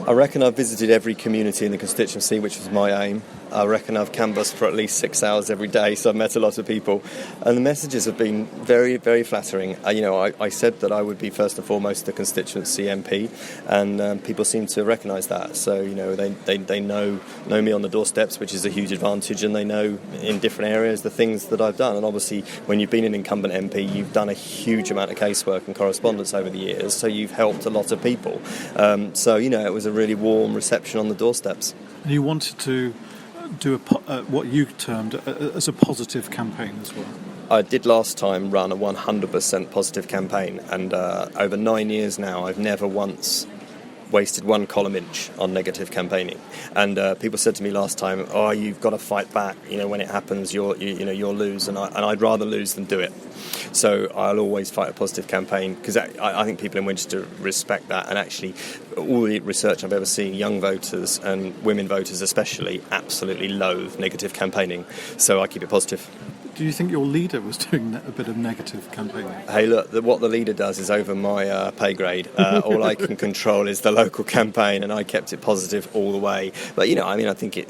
I reckon I've visited every community in the constituency, which was my aim. I reckon I've canvassed for at least 6 hours every day, so I've met a lot of people. And the messages have been very, very flattering. I said that I would be first and foremost the constituency MP, and people seem to recognise that. So, they know me on the doorsteps, which is a huge advantage, and they know in different areas the things that I've done. And obviously, when you've been an incumbent MP, you've done a huge amount of casework and correspondence over the years, so you've helped a lot of people. It was a really warm reception on the doorsteps. You wanted to do what you termed as a positive campaign as well. I did last time run a 100% positive campaign, and over 9 years now I've never once wasted one column inch on negative campaigning. And people said to me last time, "Oh, you've got to fight back. When it happens, you'll lose." And I'd rather lose than do it. So I'll always fight a positive campaign, because I think people in Winchester respect that. And actually, all the research I've ever seen, young voters and women voters especially absolutely loathe negative campaigning. So I keep it positive. Do you think your leader was doing a bit of negative campaigning? Hey, look, what the leader does is over my pay grade. All I can control is the local campaign, and I kept it positive all the way. But, I think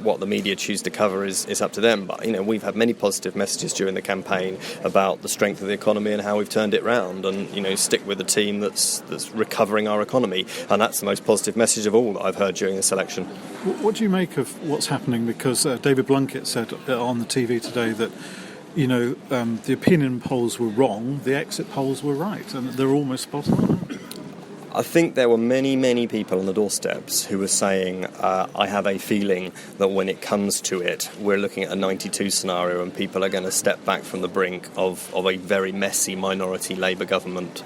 what the media choose to cover is up to them. But, we've had many positive messages during the campaign about the strength of the economy and how we've turned it round, and, stick with the team that's recovering our economy. And that's the most positive message of all that I've heard during this election. What do you make of what's happening? Because David Blunkett said on the TV today that, the opinion polls were wrong, the exit polls were right, and they're almost spot on. I think there were many, many people on the doorsteps who were saying, I have a feeling that when it comes to it, we're looking at a 92 scenario and people are going to step back from the brink of a very messy minority Labour government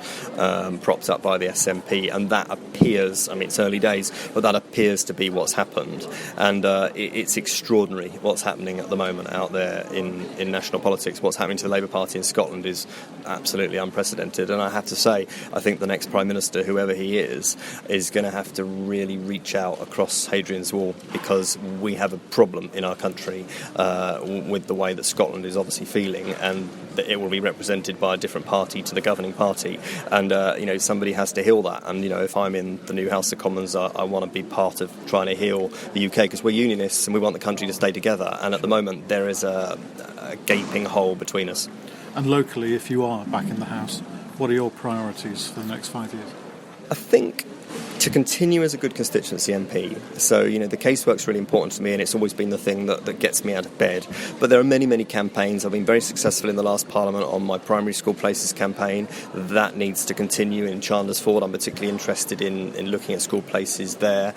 propped up by the SNP. And that appears, it's early days, but that appears to be what's happened. And it's extraordinary what's happening at the moment out there in national politics. What's happening to the Labour Party in Scotland is absolutely unprecedented. And I have to say, I think the next Prime Minister, whoever he is going to have to really reach out across Hadrian's Wall, because we have a problem in our country with the way that Scotland is obviously feeling, and that it will be represented by a different party to the governing party, and somebody has to heal that. And if I'm in the new House of Commons, I want to be part of trying to heal the UK, because we're unionists and we want the country to stay together, and at the moment there is a gaping hole between us. And locally, if you are back in the House, what are your priorities for the next 5 years? I think to continue as a good constituency MP. So, the casework's really important to me, and it's always been the thing that gets me out of bed. But there are many, many campaigns. I've been very successful in the last Parliament on my primary school places campaign. That needs to continue in Chandler's Ford. I'm particularly interested in looking at school places there,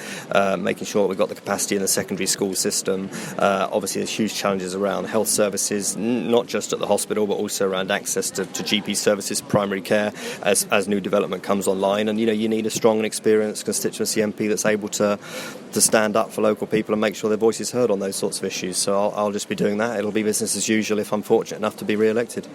making sure that we've got the capacity in the secondary school system. Obviously, there's huge challenges around health services, not just at the hospital, but also around access to GP services, primary care, as new development comes online. And, you need a strong and experienced constituency MP that's able to stand up for local people and make sure their voice is heard on those sorts of issues. So I'll just be doing that. It'll be business as usual if I'm fortunate enough to be re-elected.